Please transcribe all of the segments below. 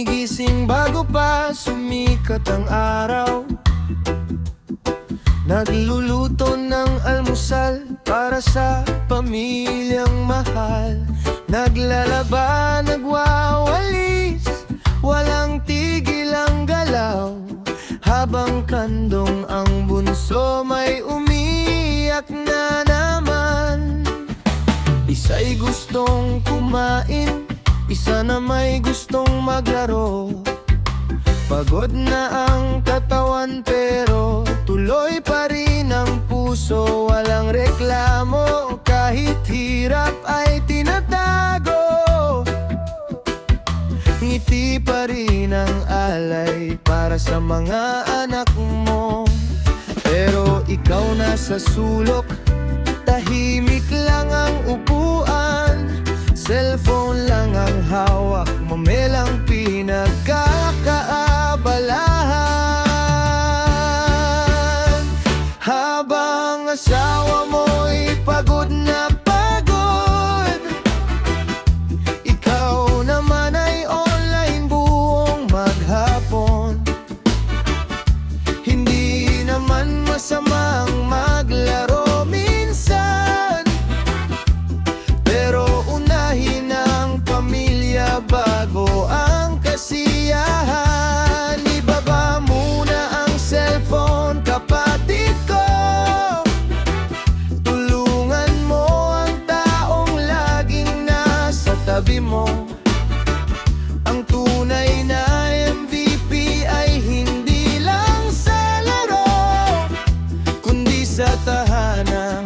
Gumigising bago pa sumikat ang araw, nagluluto ng almusal para sa pamilyang mahal. Naglalaba, nagwawalis, walang tigil ang galaw, habang kandong ang bunso may umiyak na naman. Isa'y gustong kumain, isa na may gustong maglaro. Pagod na ang katawan pero tuloy pa rin ang puso. Walang reklamo, kahit hirap ay tinatago. Ngiti pa rin ang alay para sa mga anak mo. Pero ikaw nasa sulok, tahimik lang ang upuan. Cellphone lang ang hawak mo, melang pinagkakaabalahan. Habang asawa mo'y pagod na pagod, ikaw naman ay online buong maghapon. Hindi naman masamang maglaro minsan, pero unahin ang pamilya bago ang kasiyahan. Ibaba muna ang cellphone, kapatid ko. Tulungan mo ang taong laging nasa tabi mo. Ang tunay na MVP ay hindi lang sa laro, kundi sa tahanang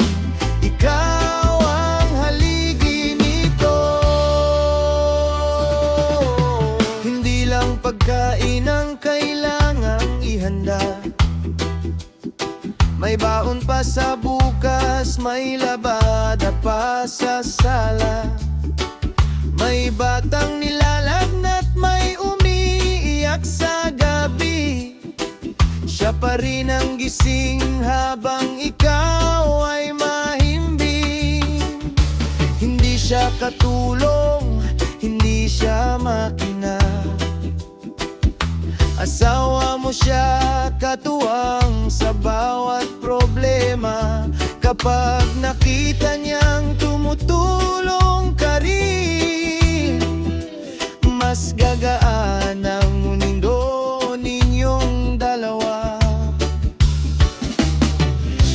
ikaw ang haligi nito. Hindi lang pagkain ang kailangang ihanda, may baon pa sa bukas, may labada pa sa sala. May batang nilalagnat, may umiiyak sa gabi. Siya pa rin ang gising habang ikaw ay mahimbing. Hindi siya katulong, hindi siya makina. Asawa mo siya, katuwang sa bawat problema. Kapag nakita niyang tumutulong ka rin, mas gagaan ang mundo ninyong dalawa.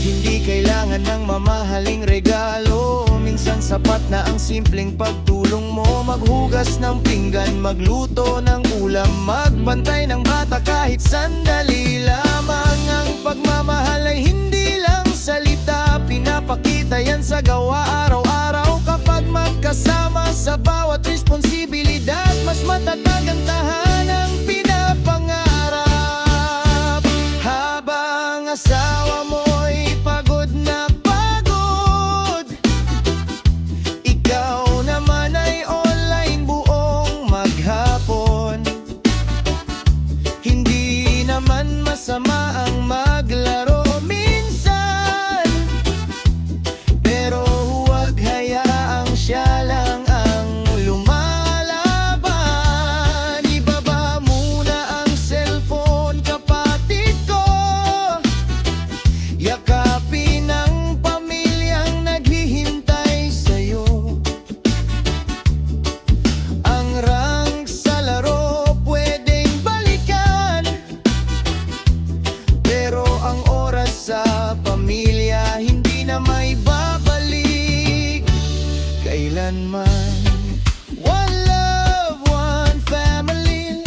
Hindi kailangan ng mamahaling regalo, minsan sapat na ang simpleng pagtulong mo. Maghugas ng pinggan, magluto ng ulam, magbantay ng bata kahit sandali lamang. Ang pagmamahal ay hindi lang salita, pinapakita yan sa gawa araw-araw. Kapag magkasama sa bawat responsibilidad, mas matatag ang tahanang pinapangarap. Habang asawa mo'y pagod na pagod, ikaw naman ay online buong maghapon. Hindi naman masama ang maglaro minsan, pero huwag hayaang siya lang ang lumalaban. Ibaba muna ang cellphone, kapatid ko. Yakapin ang pamilyang naghihintay sa'yo. Ang rank sa laro pwedeng balikan, pero ang oras sa pamilya hindi na may babalik kailanman. One love, one family,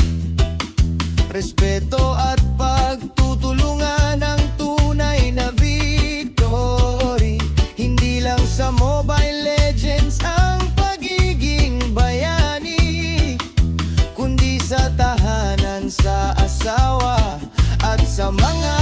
respeto at pagtutulungan ang tunay na victory. Hindi lang sa Mobile Legends ang pagiging bayani, kundi sa tahanan, sa asawa at sa mga